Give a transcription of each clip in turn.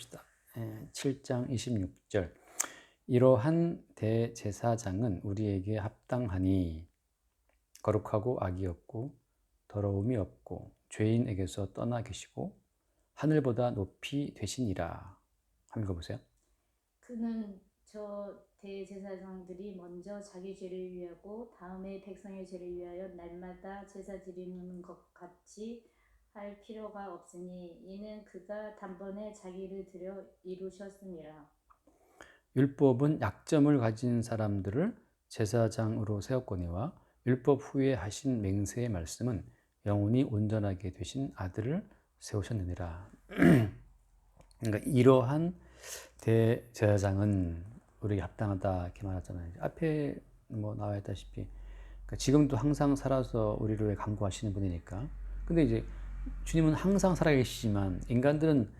봅시다. 7장 26절. 이러한 대제사장은 우리에게 합당하니 거룩하고 악이 없고 더러움이 없고 죄인에게서 떠나 계시고 하늘보다 높이 되시니라. 한번 읽어보세요. 그는 저 대제사장들이 먼저 자기 죄를 위하고 다음에 백성의 죄를 위하여 날마다 제사 드리는 것 같이 할 필요가 없으니 이는 그가 단번에 자기를 드려 이루셨음이라. 율법은 약점을 가진 사람들을 제사장으로 세웠거니와 율법 후에 하신 맹세의 말씀은 영혼이 온전하게 되신 아들을 세우셨느니라. 그러니까 이러한 대제사장은 우리에게 합당하다 이렇게 말하잖아요. 앞에 뭐 나와 있다시피 그러니까 지금도 항상 살아서 우리를 위해 간구하시는 분이니까. 근데 이제 주님은 항상 살아계시지만 인간들은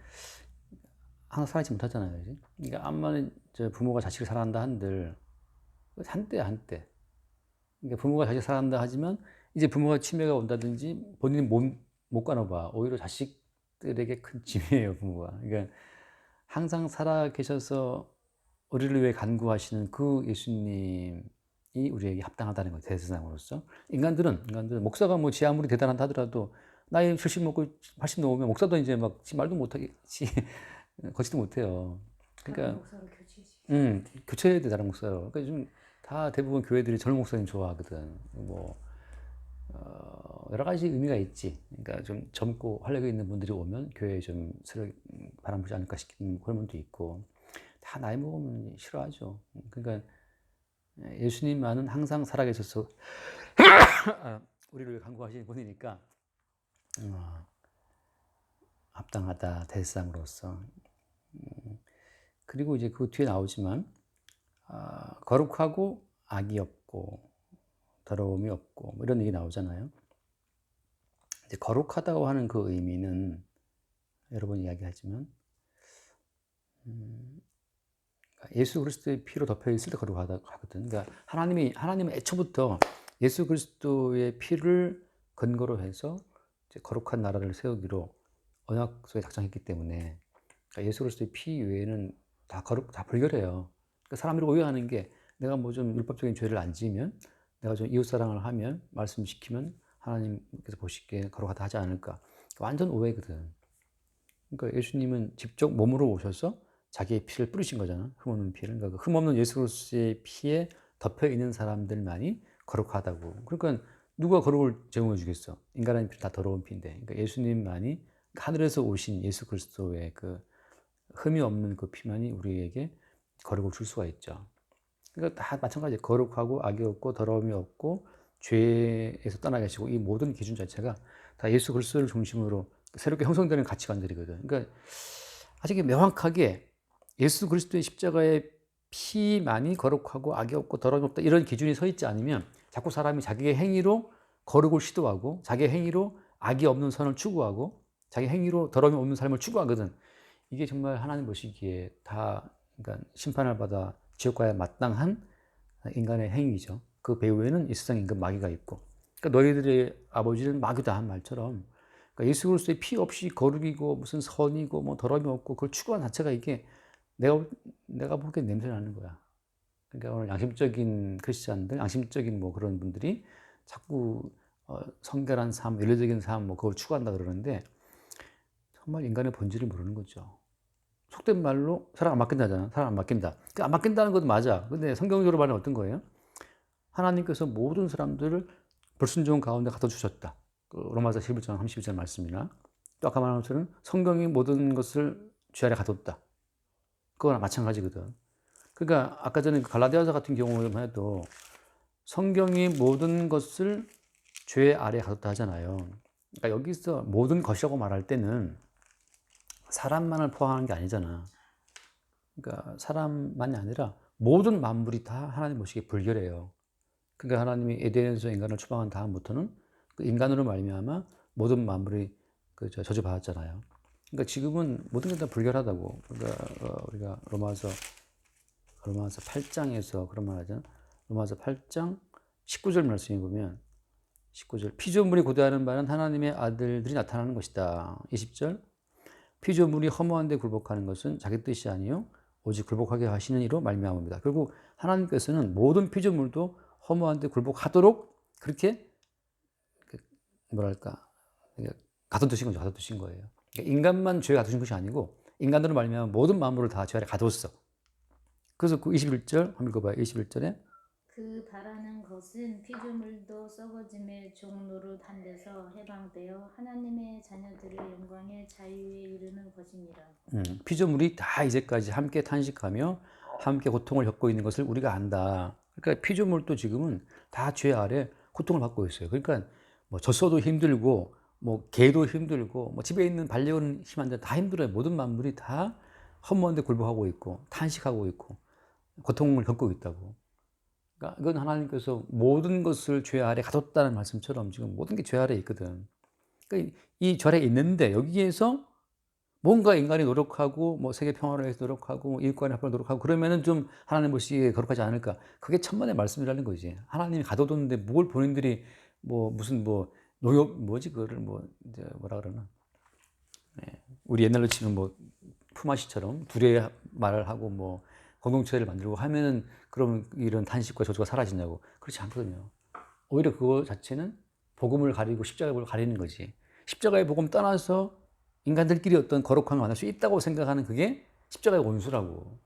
항상 살아있지 못하잖아요. 그지? 그러니까 암만 부모가 자식을 사랑한다 한들 한때. 그러니까 부모가 자식 사랑한다 하지만 이제 부모가 치매가 온다든지 본인이 못 가눠봐. 오히려 자식들에게 큰 짐이에요, 부모가. 그러니까 항상 살아 계셔서 우리를 위해 간구하시는 그 예수님이 우리에게 합당하다는 거예요. 대세상으로서. 인간들은 목사가 뭐 지 아무리 대단하다 하더라도 나이 70 먹고 80 넘으면 목사도 이제 막 말도 못하겠지. 걷지도 못해요. 다른 그러니까 목사로 교체지. 교체해야 돼 다른 목사로. 그러니까 좀 다 대부분 교회들이 젊은 목사님 좋아하거든. 뭐 여러 가지 의미가 있지. 그러니까 좀 젊고 활력이 있는 분들이 오면 교회에 좀 새로 바람 불지 않을까 싶은 그런 분도 있고 다 나이 먹으면 싫어하죠. 그러니까 예수님만은 항상 살아계셔서 우리를 간구하시는 분이니까 합당하다 대상으로서. 그리고 이제 그 뒤에 나오지만 거룩하고 악이 없고 더러움이 없고 뭐 이런 얘기 나오잖아요. 이제 거룩하다고 하는 그 의미는 여러 번 이야기하지만 예수 그리스도의 피로 덮여 있을 때 거룩하다고 하거든. 그러니까 하나님은 애초부터 예수 그리스도의 피를 근거로 해서 이제 거룩한 나라를 세우기로 언약 속에 작정했기 때문에 그러니까 예수 그리스도의 피 외에는 다 불결해요. 그러니까 사람들이 오해하는 게 내가 뭐 좀 율법적인 죄를 안 지으면 내가 좀 이웃 사랑을 하면 말씀 지키면 하나님께서 보시기에 거룩하다 하지 않을까. 완전 오해거든. 그러니까 예수님은 직접 몸으로 오셔서 자기의 피를 뿌리신 거잖아. 흠없는 피를. 그러니까 흠없는 예수 그리스도의 피에 덮여 있는 사람들만이 거룩하다고. 그러니까 누가 거룩을 제공해 주겠어? 인간의 피는 다 더러운 피인데. 그러니까 예수님만이 하늘에서 오신 예수 그리스도의 그 흠이 없는 그 피만이 우리에게 거룩을 줄 수가 있죠. 그러니까 다 마찬가지예요. 거룩하고 악이 없고 더러움이 없고 죄에서 떠나 계시고 이 모든 기준 자체가 다 예수 그리스도를 중심으로 새롭게 형성되는 가치관들이거든. 그러니까 아직 명확하게 예수 그리스도의 십자가의 피만이 거룩하고 악이 없고 더러움이 없다 이런 기준이 서 있지 않으면 자꾸 사람이 자기의 행위로 거룩을 시도하고 자기의 행위로 악이 없는 선을 추구하고 자기 행위로 더러움이 없는 삶을 추구하거든. 이게 정말 하나님 보시기에 다 그러니까 심판을 받아 지옥 가야 마땅한 인간의 행위죠. 그 배후에는 이 세상 임금 마귀가 있고, 그러니까 너희들의 아버지는 마귀다 한 말처럼, 그러니까 예수 그리스도의 피 없이 거룩이고 무슨 선이고 뭐 더러움이 없고 그걸 추구한 자체가 이게 내가 보기엔 냄새 나는 거야. 그러니까 오늘 양심적인 크리스찬들, 양심적인 뭐 그런 분들이 자꾸 성결한 삶, 윤리적인 삶, 뭐 그걸 추구한다 그러는데 정말 인간의 본질을 모르는 거죠. 속된 말로 사랑 안 맡긴다잖아. 사랑 안 맡긴다. 안 맡긴다는 것도 맞아. 근데 성경적으로 말하면 어떤 거예요? 하나님께서 모든 사람들을 불순종 가운데 갖다 주셨다. 그 로마서 11장 32절 말씀이나 또 아까 말한 것처럼 성경이 모든 것을 죄 아래 가뒀다. 그거랑 마찬가지거든. 그러니까 아까 전에 갈라디아서 같은 경우에만 해도 성경이 모든 것을 죄 아래 가뒀다 하잖아요. 그러니까 여기서 모든 것이라고 말할 때는 사람만을 포함하는 게 아니잖아. 그러니까 사람만이 아니라 모든 만물이 다 하나님 보시기에 불결해요. 그러니까 하나님이 에덴에서 인간을 추방한 다음부터는 그 인간으로 말미암아 모든 만물이 저주받았잖아요. 그러니까 지금은 모든 게 다 불결하다고. 그러니까 우리가 로마서 8장에서 그런 말 하잖아. 로마서 8장 19절 말씀에 보면 19절 피조물이 고대하는 바는 하나님의 아들들이 나타나는 것이다. 20절 피조물이 허무한 데 굴복하는 것은 자기 뜻이 아니요 오직 굴복하게 하시는 이로 말미암습니다. 결국 하나님께서는 모든 피조물도 허무한 데 굴복하도록 그렇게 뭐랄까 가둬두신 거죠. 가둬두신 거예요. 그러니까 인간만 죄에 가두신 것이 아니고 인간으로 말미암아 모든 만물을 다 죄 아래 가뒀어. 그래서 그 21절 한번 읽어봐요. 21절에 그 바라는 것은 피조물도 썩어짐의 종로로 한 데서 해방되어 하나님의 자녀들의 영광의 자유에 이르는 것입니다. 피조물이 다 이제까지 함께 탄식하며 함께 고통을 겪고 있는 것을 우리가 안다. 그러니까 피조물도 지금은 다 죄 아래 고통을 받고 있어요. 그러니까 뭐 젖소도 힘들고 뭐 개도 힘들고 뭐 집에 있는 반려견 힘한데 다 힘들어요. 모든 만물이 다 험먼데 굴복하고 있고 탄식하고 있고 고통을 겪고 있다고. 그러니까 이건 하나님께서 모든 것을 죄 아래 가뒀다는 말씀처럼 지금 모든 게 죄 아래 있거든. 그러니까 이 죄 아래 있는데 여기에서 뭔가 인간이 노력하고 뭐 세계 평화를 위해서 노력하고 뭐 이웃 간의 합을 노력하고 그러면은 좀 하나님 보시기에 거룩하지 않을까? 그게 천만의 말씀이라는 거지. 하나님이 가둬뒀는데 뭘 본인들이 뭐 무슨 뭐 노역 뭐지 그거를 뭐 이제 뭐라 그러나 우리 옛날로 치면 뭐 품앗이처럼 둘의 말을 하고 뭐 공동체를 만들고 하면은 그럼 이런 탄식과 저주가 사라지냐고 그렇지 않거든요. 오히려 그거 자체는 복음을 가리고 십자가의 복음을 가리는 거지. 십자가의 복음 떠나서 인간들끼리 어떤 거룩함을 만날 수 있다고 생각하는 그게 십자가의 원수라고.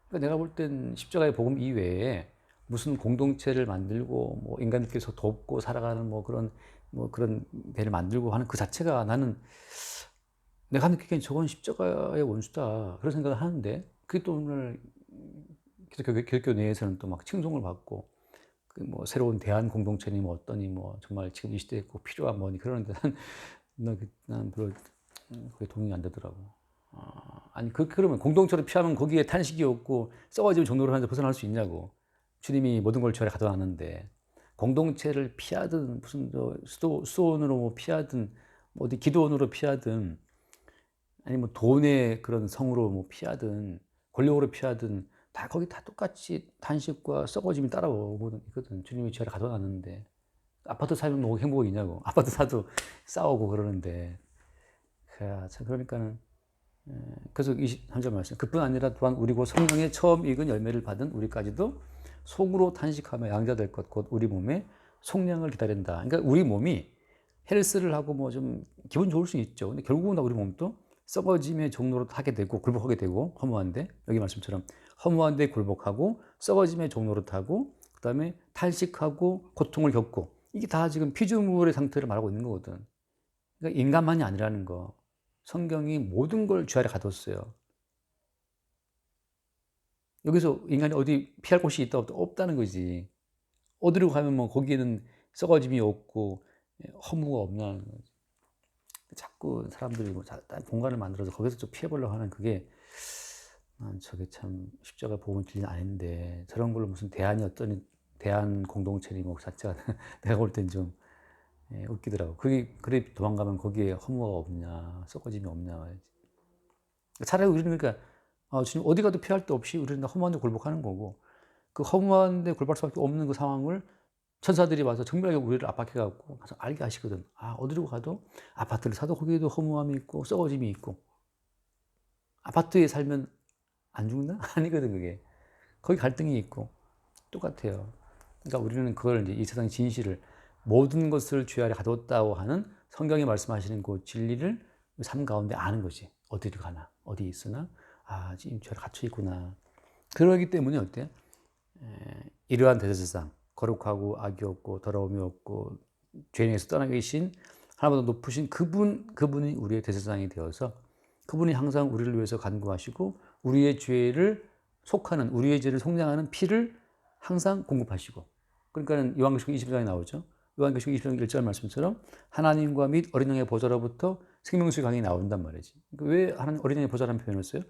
그러니까 내가 볼 땐 십자가의 복음 이외에 무슨 공동체를 만들고 뭐 인간들끼리서 돕고 살아가는 뭐 그런 배를 만들고 하는 그 자체가 나는 내가 느끼기엔 저건 십자가의 원수다 그런 생각을 하는데 그게 또 오늘 기독교 내에서는 또 막 칭송을 받고 그 뭐 새로운 대한 공동체니 뭐 어떠니 뭐 정말 지금 이 시대에 꼭 필요한 뭐니 그러는데 난 별로 그게 동의가 안 되더라고. 아니 그러면 공동체를 피하면 거기에 탄식이 없고 썩어지면 종로를 하는데 벗어날 수 있냐고. 주님이 모든 걸 죄에 가둬놨는데 공동체를 피하든 무슨 수도원으로 뭐 피하든 뭐 어디 기도원으로 피하든 아니 뭐 돈의 그런 성으로 뭐 피하든 권력으로 피하든 다 거기 다 똑같이 탄식과 썩어짐이 따라오거든 있거든. 주님이 죄를 가둬놨는데 아파트 살면 뭐 행복이냐고. 아파트 사도 싸우고 그러는데 참 그러니까는 그래서 23절 말씀 그뿐 아니라 또한 우리 곧 성령의 처음 익은 열매를 받은 우리까지도 속으로 탄식하며 양자될 것 곧 우리 몸에 속량을 기다린다. 그러니까 우리 몸이 헬스를 하고 뭐 좀 기분 좋을 수 있죠. 근데 결국은 우리 몸도 썩어짐의 종로로 타게 되고 굴복하게 되고 허무한데 여기 말씀처럼 허무한데 굴복하고 썩어짐의 종로로 타고 그다음에 탈식하고 고통을 겪고 이게 다 지금 피조물의 상태를 말하고 있는 거거든. 그러니까 인간만이 아니라는 거. 성경이 모든 걸 죄 아래 가뒀어요. 여기서 인간이 어디 피할 곳이 있다 없다는 거지. 어디로 가면 뭐 거기에는 썩어짐이 없고 허무가 없냐는 거지. 자꾸 사람들이 뭐 공간을 만들어서 거기서 좀 피해보려고 하는 그게 난 저게 참 십자가 복음을 진리 아닌데 저런 걸로 무슨 대안이 어떤 대안 공동체니 뭐 자체가 내가 볼 땐 좀 웃기더라고. 그래 도망가면 거기에 허무가 없냐, 썩어짐이 없냐 말이지. 차라리 우리는 그러니까 주님 어디 가도 피할 데 없이 우리는 허무한 데 굴복하는 거고 그 허무한 데 굴복할 수밖에 없는 그 상황을 천사들이 와서 정밀하게 우리를 압박해갖고 가서 알게 하시거든. 어디로 가도 아파트를 사도 거기에도 허무함이 있고 썩어짐이 있고 아파트에 살면 안 죽나? 아니거든 그게. 거기 갈등이 있고 똑같아요. 그러니까 우리는 그걸 이제 이 세상 진실을 모든 것을 죄 아래 가뒀다고 하는 성경이 말씀하시는 그 진리를 삶 가운데 아는 거지. 어디를 가나, 어디 있으나, 지금 죄 아래 갇혀 있구나. 그러기 때문에 어때? 이러한 대제사장, 거룩하고 악이 없고 더러움이 없고 죄인에서 떠나 계신 하나보다 높으신 그분이 우리의 대제사장이 되어서 그분이 항상 우리를 위해서 간구하시고 우리의 죄를 속하는 우리의 죄를 속량하는 피를 항상 공급하시고 그러니까 요한계시록 20장에 나오죠. 요한계시록 20장 1절 말씀처럼 하나님과 및 어린 양의 보좌로부터 생명수의 강이 나온단 말이지. 그러니까 왜 하나님 어린 양의 보좌라는 표현을 써요?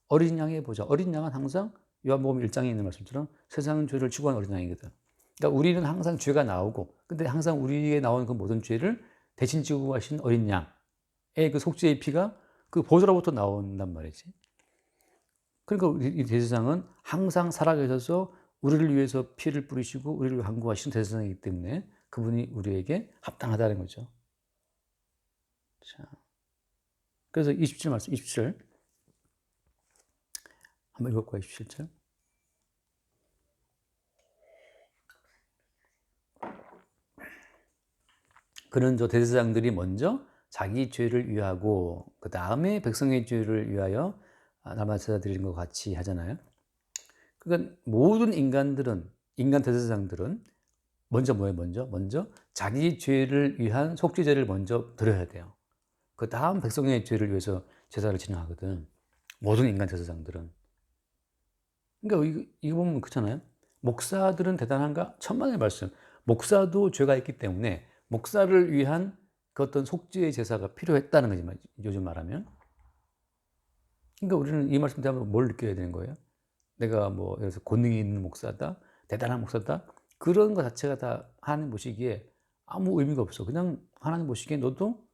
어린 양의 보좌. 어린 양은 항상 요한복음 1장에 있는 말씀처럼 세상 죄를 추구한 어린 양이거든. 그러니까 우리는 항상 죄가 나오고 근데 항상 우리에게 나오는 그 모든 죄를 대신 지고 가신 어린 양의 그 속죄의 피가 그 보좌로부터 나온단 말이지. 그러니까 이 대제사장은 항상 살아계셔서 우리를 위해서 피를 뿌리시고 우리를 간구하신 대제사장이기 때문에 그분이 우리에게 합당하다는 거죠. 자, 그래서 27절 말씀, 27절 한번 읽어볼까요? 27절. 그는 저 대제사장들이 먼저 자기 죄를 위하고 그 다음에 백성의 죄를 위하여 날마다 제사 드리는 것 같이 하잖아요. 그러니까 모든 인간들은, 인간 대제사장들은 먼저 뭐예요? 먼저 자기 죄를 위한 속죄제를 먼저 드려야 돼요. 그 다음 백성의 죄를 위해서 제사를 진행하거든. 모든 인간 제사장들은. 그러니까 이거 보면 그렇잖아요. 목사들은 대단한가? 천만의 말씀. 목사도 죄가 있기 때문에 목사를 위한 그 어떤 속죄의 제사가 필요했다는 거지, 요즘 말하면. 그러니까 우리는 이 말씀 때문에 뭘 느껴야 되는 거예요? 내가 뭐 예를 들어서 권능이 있는 목사다, 대단한 목사다, 그런 것 자체가 다 하나님 보시기에 아무 의미가 없어. 그냥 하나님 보시기에 너도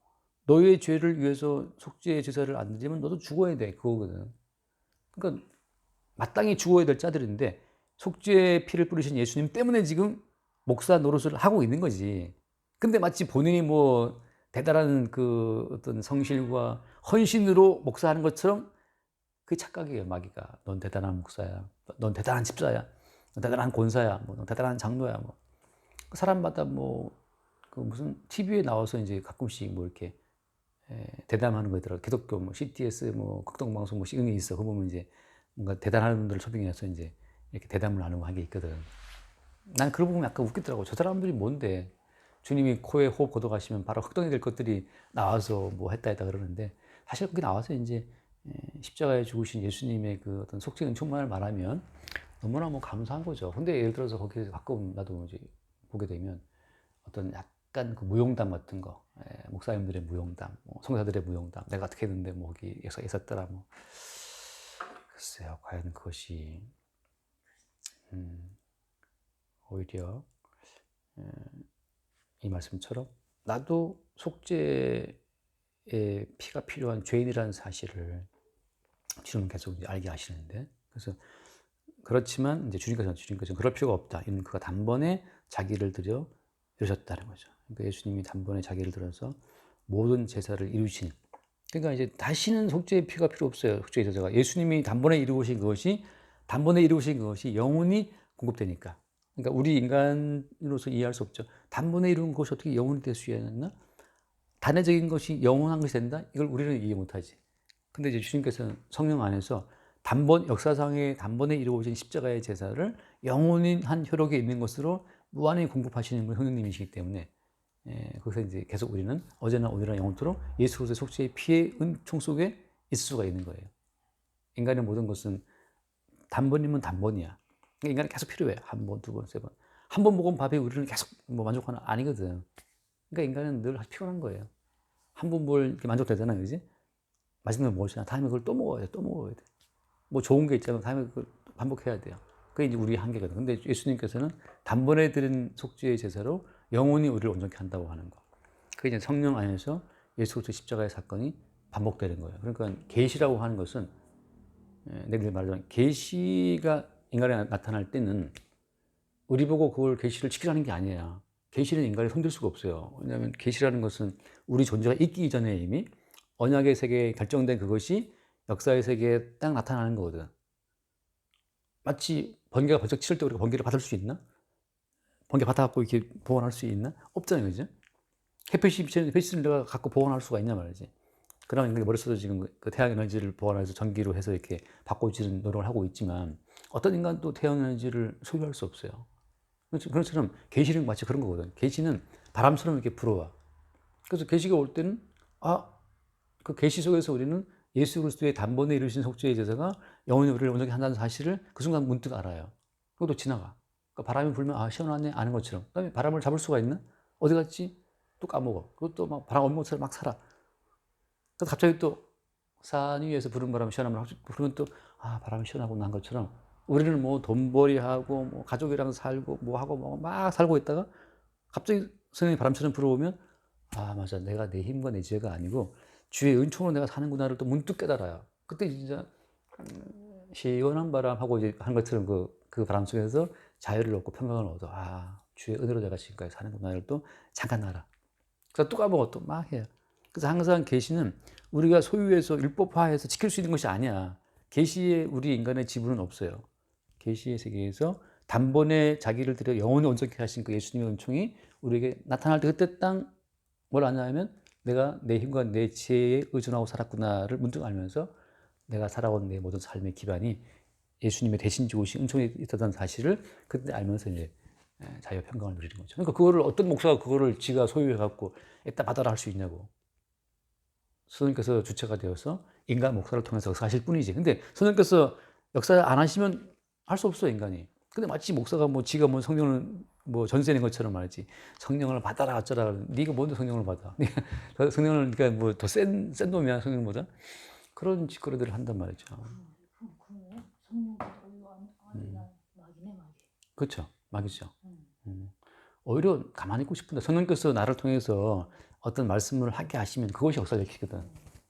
너의 죄를 위해서 속죄의 제사를 안 드리면 너도 죽어야 돼, 그거거든. 그러니까 마땅히 죽어야 될 자들인데 속죄의 피를 뿌리신 예수님 때문에 지금 목사 노릇을 하고 있는 거지. 근데 마치 본인이 뭐 대단한 그 어떤 성실과 헌신으로 목사하는 것처럼 그게 착각이에요, 마귀가. 넌 대단한 목사야. 넌 대단한 집사야. 넌 대단한 권사야. 넌 대단한 장로야. 뭐. 사람마다 뭐, 그 무슨 TV에 나와서 이제 가끔씩 뭐 이렇게 대담하는 거 있더라고. 기독교 뭐 CTS 뭐 극동방송 뭐 이런 게 있어. 그거 보면 이제 뭔가 대단한 분들을 초빙해서 이제 이렇게 대담을 나누고 한 게 있거든. 난 그걸 보면 약간 웃기더라고. 저 사람들이 뭔데? 주님이 코에 호흡 걷어가시면 바로 흑동이 될 것들이 나와서 뭐 했다 그러는데 사실 거기 나와서 이제 십자가에 죽으신 예수님의 그 어떤 속죄 은총만을 말하면 너무나 뭐 감사한 거죠. 근데 예를 들어서 거기서 가끔 나도 이제 보게 되면 어떤 약간 그 무용담 같은 거, 목사님들의 무용담, 뭐 성사들의 무용담, 내가 어떻게 했는데 뭐 거기 있었더라 뭐. 글쎄요, 과연 그것이 오히려 이 말씀처럼 나도 속죄의 피가 필요한 죄인이라는 사실을 주님은 계속 알게 하시는데, 그래서 그렇지만 이제 주님께서는 그럴 필요가 없다. 이는 그가 단번에 자기를 들여 이루셨다는 거죠. 그러니까 예수님이 단번에 자기를 들어서 모든 제사를 이루신. 그러니까 이제 다시는 속죄의 피가 필요 없어요. 속죄의 제사가 예수님이 단번에 이루신 것이 영원히 공급되니까. 그러니까 우리 인간으로서 이해할 수 없죠. 단번에 이룬 것이 어떻게 영원히 될 수 있나? 단회적인 것이 영원한 것이 된다? 이걸 우리는 이해 못하지. 근데 이제 주님께서는 성령 안에서 역사상의 단번에 이루어진 십자가의 제사를 영원히 한 효력이 있는 것으로 무한히 공급하시는 분 성령님이시기 때문에 거기서 이제 계속 우리는 어제나 오늘이나 영원토록 예수 그리스도의 속죄의 피의 은총 속에 있을 수가 있는 거예요. 인간의 모든 것은 단번이면 단번이야. 인간은 계속 필요해. 한 번, 두 번, 세 번. 한 번 먹은 밥에 우리는 계속 뭐 만족하는 아니거든. 그러니까 인간은 늘 피곤한 거예요. 한 번 뭘 이렇게 만족되잖아, 그지? 맛있는 걸 먹었잖아. 다음에 그걸 또 먹어야 돼, 또 먹어야 돼. 뭐 좋은 게 있잖아. 다음에 그걸 반복해야 돼요. 그게 이제 우리의 한계거든. 근데 예수님께서는 단번에 드린 속죄의 제사로 영원히 우리를 온전케 한다고 하는 거. 그게 이제 성령 안에서 예수 그리스도 십자가의 사건이 반복되는 거예요. 그러니까 계시라고 하는 것은 내가 말하자면 계시가 인간에 나타날 때는 우리 보고 그걸 계시를 지키라는 게 아니야. 계시는 인간이 손댈 수가 없어요. 왜냐하면 계시라는 것은 우리 존재가 있기 전에 이미 언약의 세계에 결정된 그것이 역사의 세계에 딱 나타나는 거거든. 마치 번개가 번쩍 칠 때 우리가 번개를 받을 수 있나? 번개 받아갖고 이렇게 보관할 수 있나? 없잖아요, 그죠? 햇빛이 비치는 햇빛을 내가 갖고 보관할 수가 있냐 말이지. 그러나 인간이 머릿속에 지금 그 태양 에너지를 보관해서 전기로 해서 이렇게 바꿔주는 노력을 하고 있지만 어떤 인간도 태양 에너지를 소유할 수 없어요. 그런 것처럼 계시는 마치 그런 거거든. 계시는 바람처럼 이렇게 불어와. 그래서 계시가 올 때는 그 계시 속에서 우리는 예수 그리스도의 단번에 이루신 속죄의 제사가 영원히 우리를 온전히 한다는 사실을 그 순간 문득 알아요. 그것도 지나가. 그러니까 바람이 불면 시원하네 아는 것처럼. 그다음에 바람을 잡을 수가 있나? 어디 갔지? 또 까먹어. 그것도 막 바람 없는 것처럼 막 살아. 그래서 갑자기 또 산 위에서 부는 바람 시원하면 부르면 또 바람이 시원하고 난 것처럼 우리는 뭐 돈벌이하고 뭐 가족이랑 살고 뭐 하고 뭐 막 살고 있다가 갑자기 성령이 바람처럼 불어오면 맞아, 내가 내 힘과 내 지혜가 아니고 주의 은총으로 내가 사는구나를 또 문득 깨달아요. 그때 진짜 시원한 바람 하고 이제 한 것처럼 그 바람 속에서 자유를 얻고 평강을 얻어. 주의 은혜로 내가 지금까지 사는구나를 또 잠깐 알아. 그래서 또 까먹어 또 막 해요. 그래서 항상 계시는 우리가 소유해서 율법화해서 지킬 수 있는 것이 아니야. 계시에 우리 인간의 지분은 없어요. 계시의 세계에서 단번에 자기를 들여 영원히 온전케 하신 그 예수님의 은총이 우리에게 나타날 때 그때 딱 뭘 아냐면 내가 내 힘과 내 지혜에 의존하고 살았구나를 문득 알면서 내가 살아온 내 모든 삶의 기반이 예수님의 대신 주오신 은총이 있었다는 사실을 그때 알면서 이제 자유와 평강을 누리는 거죠. 그러니까 그거를 어떤 목사가 그거를 지가 소유해 갖고 이따 받아라 할 수 있냐고. 선생님께서 주체가 되어서 인간 목사를 통해서 역사하실 뿐이지. 근데 선생님께서 역사 안 하시면 할 수 없어 인간이. 근데 마치 목사가 뭐 지가 뭐 성령을 뭐 전세 낸 것처럼 말이지. 성령을 받아라 어쩌라. 네가 뭔데 성령을 받아? 성령을 그러니까 뭐 더 센 놈이야 성령보다. 그런 짓거리들을 한단 말이죠. 그러네. 성령도 아니나 막이네 막이. 그렇죠. 막이죠. 오히려 가만히 있고 싶은데 성령께서 나를 통해서 어떤 말씀을 하게 하시면 그것이 역사를 일으키거든.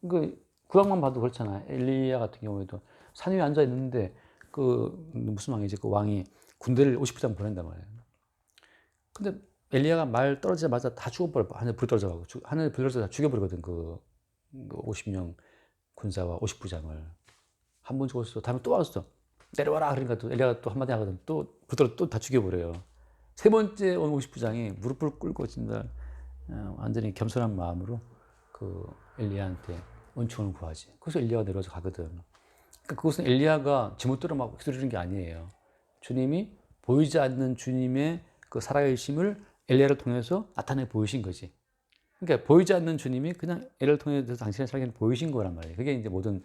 그 구약만 봐도 그렇잖아. 엘리야 같은 경우에도 산 위에 앉아 있는데 그 무슨 왕이지? 그 왕이 군대를 50부장 보낸단 말이에요. 근데 엘리야가 말 떨어지자마자 다 죽어버려. 하늘 불 떨어져가고 하늘 불 떨어져 다 죽여버리거든. 그 50명 군사와 50부장을 한 번 죽었어. 다음에 또 왔어. 내려와라. 그러니까 또 엘리야가 또 한마디 하거든. 또 불 떨어 또 다 죽여버려요. 세 번째 온 50부장이 무릎을 꿇고 진짜 완전히 겸손한 마음으로 그 엘리야한테 은총을 구하지. 그래서 엘리야가 내려와서 가거든. 그러니까 그것은 엘리야가 지멋대로 막 휘두르는 게 아니에요. 주님이 보이지 않는 주님의 그 살아계심을 엘리야를 통해서 나타내 보이신 거지. 그러니까 보이지 않는 주님이 그냥 엘리야를 통해서 당신의 살아계심을 보이신 거란 말이에요. 그게 이제 모든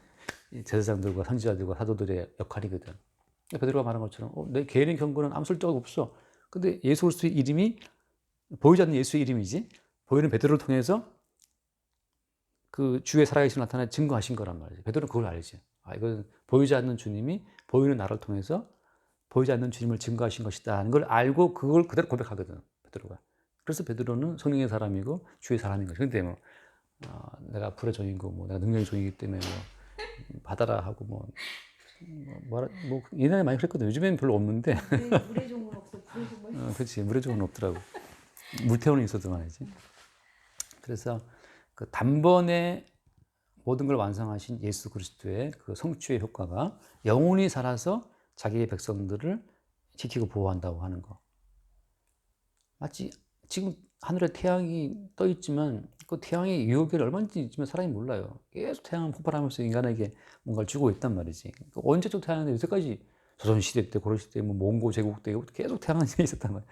제사장들과 선지자들과 사도들의 역할이거든. 베드로가 말한 것처럼 내 개인의 경고는 아무 쓸데가 없어. 근데 예수 그리스도의 이름이 보이지 않는 예수의 이름이지 보이는 베드로를 통해서 그 주의 살아계심을 나타내 증거하신 거란 말이지. 베드로는 그걸 알지. 이건 보이지 않는 주님이 보이는 나를 통해서 보이지 않는 주님을 증거하신 것이다 하는 걸 알고 그걸 그대로 고백하거든 베드로가. 그래서 베드로는 성령의 사람이고 주의 사람인 거죠. 근데 뭐 내가 불의 종이고 뭐 내가 능력의 종이기 때문에 뭐 받아라 하고 뭐 옛날에 많이 그랬거든. 요즘에는 별로 없는데. 물의 종은 없어. 불의 종은. 그렇지. 물의 종은 없더라고. 물태우는 있어도 말이지. 그래서 그 단번에 모든 걸 완성하신 예수 그리스도의 그 성취의 효과가 영원히 살아서 자기의 백성들을 지키고 보호한다고 하는 거. 마치 지금 하늘에 태양이 떠 있지만 그 태양의 유효기를 얼마든지 있지만 사람이 몰라요. 계속 태양은 폭발하면서 인간에게 뭔가를 주고 있단 말이지. 그러니까 언제적 태양인데 요새까지 조선시대 때, 고려시대, 뭐 몽고 제국 때 계속 태양은 있었단 말이에요.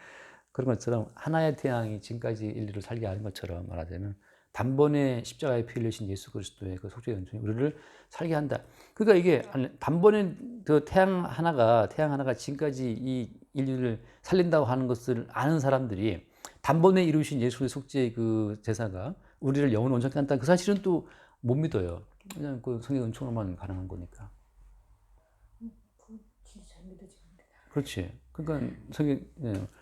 그런 것처럼 하나의 태양이 지금까지 인류를 살게 하는 것처럼 말하자면 단번에 십자가에 피 흘리신 예수 그리스도의 그 속죄의 은총이 우리를 살게 한다. 그러니까 이게 단번에 그 태양 하나가 지금까지 이 인류를 살린다고 하는 것을 아는 사람들이 단번에 이루신 예수의 속죄의 그 제사가 우리를 영원히 온전케 한다. 그 사실은 또 못 믿어요. 그냥 그 성령의 은총으로만 가능한 거니까. 진짜 잘 믿어지는데. 그렇지. 그러니까 성령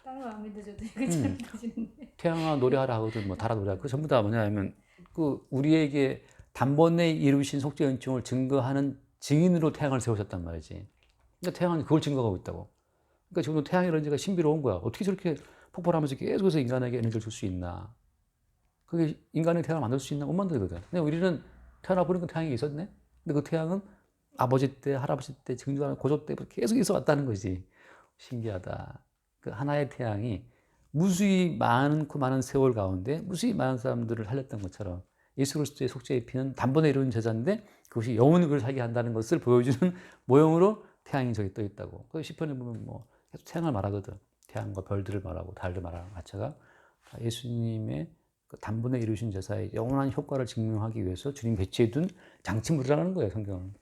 다른 거 안 믿어져도 이거 잘 믿어지는데. 태양아 노래하라 하거든 뭐 달아 노래하라. 그 전부 다 뭐냐면 그 우리에게 단번에 이루신 속죄 은총을 증거하는 증인으로 태양을 세우셨단 말이지. 그러니까 태양은 그걸 증거하고 있다고. 그러니까 지금 태양이라는 지가 신비로운 거야. 어떻게 저렇게 폭발하면서 계속해서 인간에게 에너지를 줄 수 있나? 그게 인간의 태양을 만들 수 있나? 못 만들거든. 근데 우리는 태어나 보니까 태양이 있었네. 근데 그 태양은 아버지 때, 할아버지 때, 증조하는 고조 때 계속 있어 왔다는 거지. 신기하다. 그 하나의 태양이 무수히 많고 많은 세월 가운데 무수히 많은 사람들을 살렸던 것처럼 예수 그리스도의 속죄의 피는 단번에 이루어진 제사인데 그것이 영원히 그를 살게 한다는 것을 보여주는 모형으로 태양이 저기 떠 있다고. 그 시편에 보면 뭐 계속 태양을 말하거든. 태양과 별들을 말하고 달을 말하는 가차가 예수님의 그 단번에 이루신 제사의 영원한 효과를 증명하기 위해서 주님 배치해둔 장치물이라는 거예요, 성경은.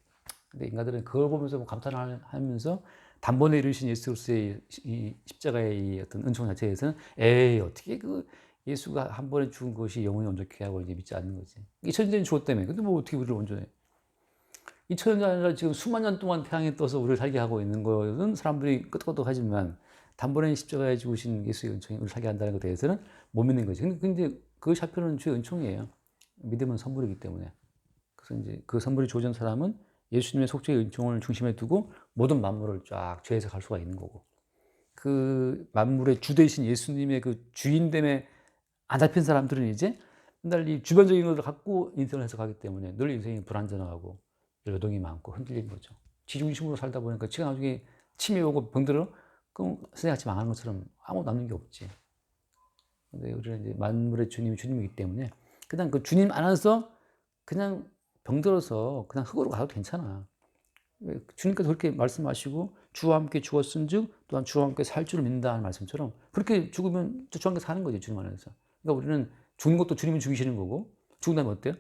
근데 인간들은 그걸 보면서 뭐 감탄을 하면서 단번에 이루신 예수 그리스도의 이 십자가의 이 어떤 은총 자체에서는 에이 어떻게 그 예수가 한 번에 죽은 것이 영원히 온전케 하고 이제 믿지 않는 거지. 2000년 죽었다며. 근데 뭐 어떻게 우리를 온전해? 2000년이 아니라 지금 수만 년 동안 태양에 떠서 우리를 살게 하고 있는 것은 사람들이 끄떡끄떡하지만 단번에 십자가에 죽으신 예수의 은총이 우리를 살게 한다는 것에 대해서는 못 믿는 거지. 근데 그 샤표는 주의 은총이에요. 믿음은 선물이기 때문에. 그래서 이제 그 선물이 주어진 사람은 예수님의 속죄의 은총을 중심에 두고 모든 만물을 쫙 재해석할 수가 있는 거고. 그 만물의 주 되신 예수님의 그 주인됨에 안 잡힌 사람들은 이제 맨날 이 주변적인 것을 갖고 인생을 해석하기 때문에 늘 인생이 불안전하고 요동이 많고 흔들린 거죠. 지중심으로 살다 보니까 지가 나중에 치매 오고 병들어 그럼 선생같이 망하는 것처럼 아무 남는 게 없지. 근데 우리는 이제 만물의 주님이 주님이기 때문에 그냥 그 주님 안에서 그냥 병들어서 그냥 흙으로 가도 괜찮아. 주님께서 그렇게 말씀하시고 주와 함께 죽었은즉 또한 주와 함께 살 줄을 믿는다는 말씀처럼 그렇게 죽으면 주와 함께 사는 거지 주님 안에서. 그러니까 우리는 죽는 것도 주님이 죽이시는 거고 죽은 다음에 어때요?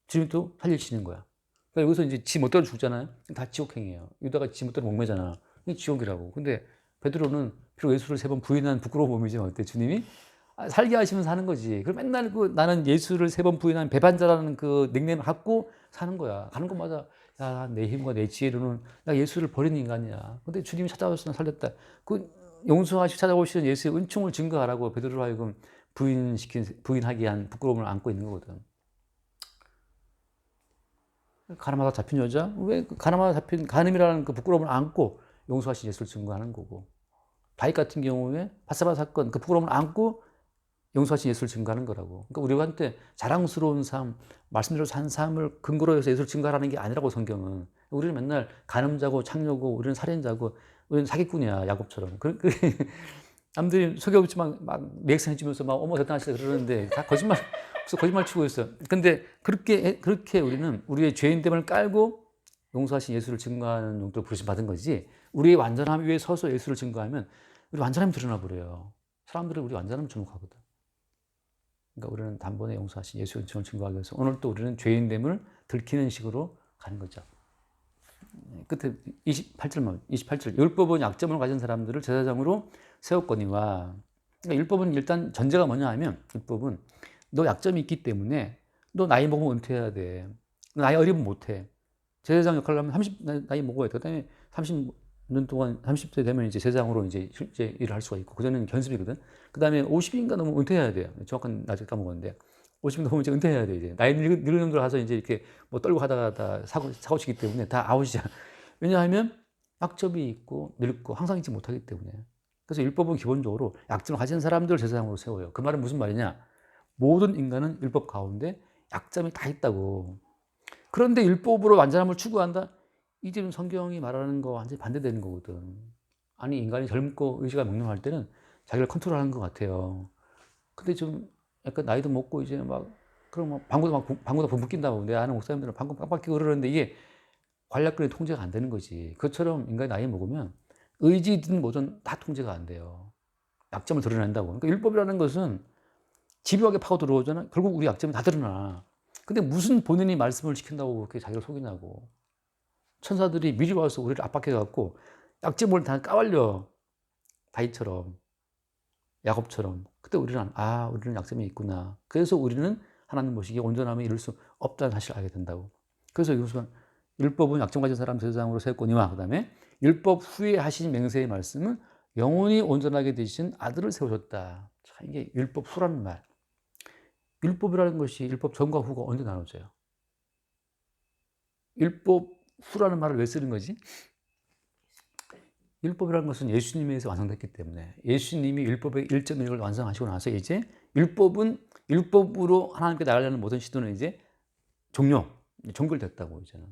주님이 또 살리시는 거야. 그러니까 여기서 이제 지 멋대로 죽잖아요. 다 지옥행이에요. 유다가 지 멋대로 목매잖아. 이게 지옥이라고. 근데 베드로는 비록 예수를 3번 부인한 부끄러운 몸이지만 어때? 주님이 살게 하시면 사는 거지. 그럼 맨날 그 나는 예수를 3번 부인한 배반자라는 그 닉네임을 갖고 사는 거야. 가는 곳마다 야, 내 힘과 내 지혜로는 나 예수를 버린 인간이야. 근데 주님이 찾아와서 나 살렸다. 그 용서하시고 찾아오시는 예수의 은총을 증거하라고 베드로로 하여금 부인하게 한 부끄러움을 안고 있는 거거든. 가늠하다 잡힌 여자? 왜 가늠하다 잡힌 가늠이라는 그 부끄러움을 안고 용서하신 예수를 증거하는 거고. 다윗 같은 경우에 바세바 사건 그 부끄러움을 안고 용서하신 예수를 증거하는 거라고. 그러니까 우리한테 자랑스러운 삶, 말씀대로 산 삶을 근거로 해서 예수를 증거하라는 게 아니라고 성경은. 우리는 맨날 간음자고 창녀고 우리는 살인자고 우리는 사기꾼이야 야곱처럼. 남들이 속여붙이 막 리액션 해주면서 막 어머 대단하시다 그러는데 다 거짓말, 거짓말 치고 있어. 근데 그렇게 우리는 우리의 죄인됨을 깔고 용서하신 예수를 증거하는 용도로 부르심 받은 거지. 우리의 완전함 위에 서서 예수를 증거하면 우리 완전함이 드러나 버려요. 사람들은 우리 완전함을 주목하거든. 그러니까 우리는 단번에 용서하신 예수의 은총을 증거하기 위해서 오늘 또 우리는 죄인됨을 들키는 식으로 가는 거죠. 끝에 28절 율법은 약점을 가진 사람들을 제사장으로 세웠거니와. 그러니까 율법은 일단 전제가 뭐냐 하면 율법은 너 약점이 있기 때문에 너 나이 먹으면 은퇴해야 돼. 나이 어리면 못해. 제사장 역할을 하면 30 나이 먹어야 돼. 그다음에 30년 동안 30세 되면 이제 제사장으로 이제 실제 일을 할 수가 있고 그전에는 견습이거든. 그다음에 50인가 넘으면 은퇴해야 돼요. 정확한 나이 까먹었는데 50 넘으면 이제 은퇴해야 돼. 이제 나이 늙은 놈들 가서 이제 이렇게 뭐 떨고 하다가 다 사고 치기 때문에 다 아웃이야. 왜냐하면 약점이 있고 늙고 항상 있지 못하기 때문에. 그래서 율법은 기본적으로 약점을 가진 사람들 제사장으로 세워요. 그 말은 무슨 말이냐? 모든 인간은 율법 가운데 약점이 다 있다고. 그런데 율법으로 완전함을 추구한다? 이제는 성경이 말하는 거 완전히 반대되는 거거든. 아니 인간이 젊고 의지가 명령할 때는 자기를 컨트롤하는 것 같아요. 근데 좀 약간 나이도 먹고 이제 막 그럼 막 방구도 묶인다고 내 아는 목사님들은 방구 빡빡 끼고 그러는데 이게 관략근의 통제가 안 되는 거지. 그것처럼 인간이 나이 먹으면 의지든 뭐든 다 통제가 안 돼요. 약점을 드러낸다고. 그러니까 율법이라는 것은 집요하게 파고 들어오잖아. 결국 우리 약점이 다 드러나. 근데 무슨 본인이 말씀을 지킨다고 그렇게 자기를 속이냐고. 천사들이 미리 와서 우리를 압박해갖고 약점을 다 까발려. 다윗처럼, 야곱처럼. 그때 우리는 우리는 약점이 있구나. 그래서 우리는 하나님 보시기에 온전함에 이룰 수 없다는 사실을 알게 된다고. 그래서 이것은 율법은 약점 가진 사람 제사장으로 세웠거니와 그다음에 율법 후에 하신 맹세의 말씀은 영원히 온전하게 되신 아들을 세우셨다. 참 이게 율법 후라는 말. 율법이라는 것이 율법 전과 후가 언제 나눠져요? 율법 후라는 말을 왜 쓰는 거지? 율법이라는 것은 예수님에 의해서 완성됐기 때문에 예수님이 율법의 1.1을 완성하시고 나서 이제 율법으로 하나님께 나가려는 모든 시도는 이제 종결됐다고 이제는.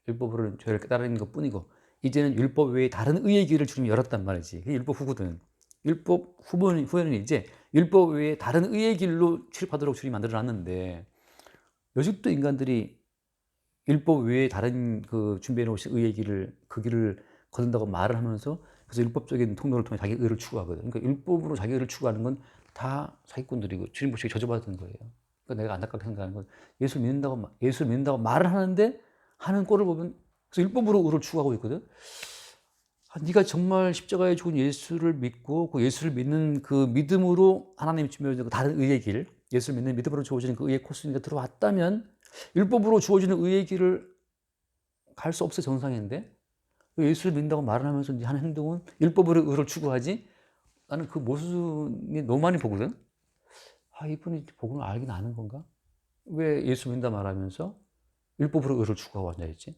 율법으로는 죄를 깨달은 것 뿐이고 이제는 율법 외에 다른 의의 길을 주님이 열었단 말이지. 그게 율법 후거든. 율법 후에는 이제 율법 외에 다른 의의 길로 출입하도록 주님이 만들어놨는데 요즘도 인간들이 율법 외에 다른 그 준비해 놓으신 의의 길을 그 길을 거둔다고 말을 하면서 그래서 율법적인 통로를 통해 자기 의를 추구하거든. 그러니까 율법으로 자기 의를 추구하는 건 다 사기꾼들이고 주님 보시기에 저주받은 거예요. 그러니까 내가 안타깝게 생각하는 건 예수를 믿는다고 말을 하는데 하는 꼴을 보면 그래서 율법으로 의를 추구하고 있거든. 네가 정말 십자가에 죽은 예수를 믿고 그 예수를 믿는 그 믿음으로 하나님이 주어진 다른 의의 길, 예수를 믿는 믿음으로 주어지는 그 의의 코스가 들어왔다면 율법으로 주어지는 의의 길을 갈 수 없어 정상인데 예수를 믿는다고 말을 하면서 하는 행동은 율법으로 의를 추구하지? 나는 그 모습이 너무 많이 보거든. 이분이 복음을 알긴 아는 건가? 왜 예수 믿는다 말하면서 율법으로 의를 추구하고 앉아있지?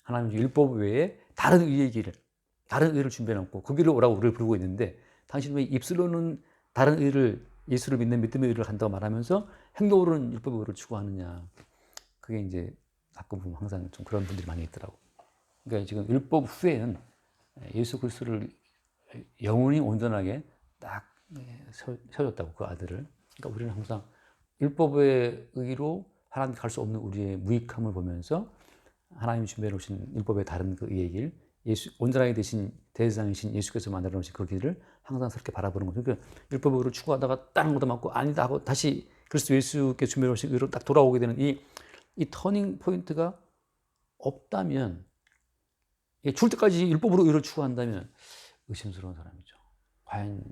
하나님 율법 외에 다른 의의 길을, 다른 의를 준비해놓고 그 길을 오라고 우리를 부르고 있는데 당신 왜 입술로는 다른 의를 예수를 믿는 믿음의 의를 한다고 말하면서 행동으로는 율법의 의를 추구하느냐. 그게 이제 가끔 보면 항상 좀 그런 분들이 많이 있더라고. 그러니까 지금 율법 후에는 예수 그리스도를 영원히 온전하게 딱 세워줬다고 그 아들을. 그러니까 우리는 항상 율법의 의로 하나님 갈 수 없는 우리의 무익함을 보면서 하나님이 준비해 놓으신 율법의 다른 그 의의 길, 예수 온전하게 되신 대제사장이신 예수께서 만들어 놓으신 그 길을 항상 그렇게 바라보는 거죠. 그러니까 율법의 의로 추구하다가 다른 것도 맞고 아니다 하고 다시 그리스도 예수께 준비해 놓으신 의로 딱 돌아오게 되는 이 터닝 포인트가 없다면, 줄 때까지 율법으로 의를 추구한다면 의심스러운 사람이죠. 과연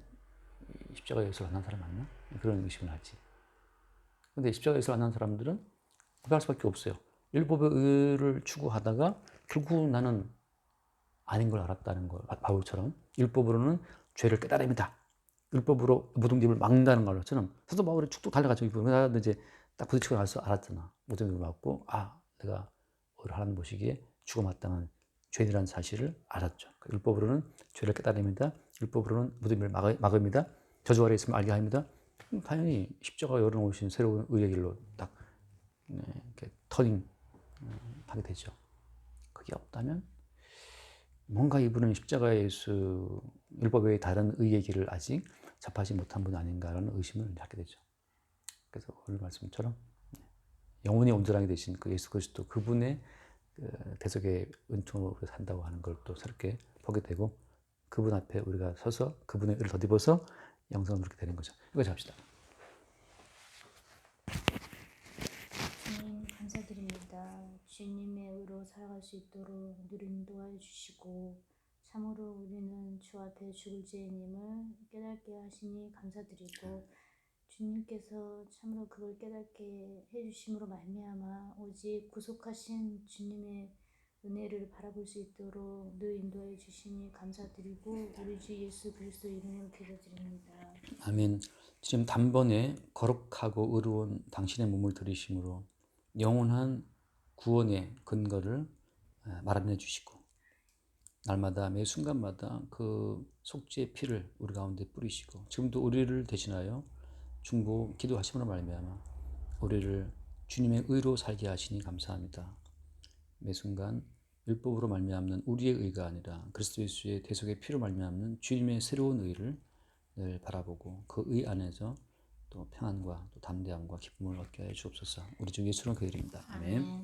십자가 예수를 만난 사람 맞나? 그런 의심을 하지. 근데 십자가 예수를 만난 사람들은 고백할 수밖에 없어요. 율법의 의를 추구하다가 결국 나는 아닌 걸 알았다는 걸. 바울처럼 율법으로는 죄를 깨달음이다. 율법으로 무덤집을 막는다는 것처럼 사도 바울이 쭉쭉 달려가죠. 그러다 이제 딱 부딪히고 나서 알았잖아. 무덤집을 막고 내가 오늘 하나님 보시기에 죽어 마땅한 죄인이라는 사실을 알았죠. 율법으로는 죄를 깨달음이다. 율법으로는 무덤을 막음이다. 저주 아래 있으면 알게 합니다. 당연히 십자가 열어놓으신 새로운 의의 길로 딱 이렇게 터닝 하게 되죠. 그게 없다면 뭔가 이분은 십자가의 예수 율법 외의 다른 의의 길을 아직 접하지 못한 분 아닌가라는 의심을 하게 되죠. 그래서 오늘 말씀처럼 영혼이 온전하게 되신 그 예수 그리스도 그분의 대속의 은총으로 산다고 하는 걸 또 새롭게 보게 되고 그분 앞에 우리가 서서 그분의 의를 덧입어서 영성을 누리게 되는 거죠. 이거 합시다. 주님 감사드립니다. 주님의 의로 살아갈 수 있도록 늘 인도하여 주시고 참으로 우리는 주 앞에 죽을 죄인임을 깨닫게 하시니 감사드리고 주님께서 참으로 그걸 깨닫게 해주심으로 말미암아 오직 구속하신 주님의 은혜를 바라볼 수 있도록 늘 인도해 주시니 감사드리고 우리 주 예수 그리스도 이름으로 기도드립니다. 아멘. 지금 단번에 거룩하고 의로운 당신의 몸을 들이심으로 영원한 구원의 근거를 마련해 주시고 날마다 매 순간마다 그 속죄의 피를 우리 가운데 뿌리시고 지금도 우리를 대신하여 중보 기도하심으로 말미암아 우리를 주님의 의로 살게 하시니 감사합니다. 매 순간 율법으로 말미암는 우리의 의가 아니라 그리스도 예수의 대속의 피로 말미암는 주님의 새로운 의를 늘 바라보고 그 의 안에서 또 평안과 또 담대함과 기쁨을 얻게 하여 주옵소서. 우리 주 예수로 기도드립니다. 아멘.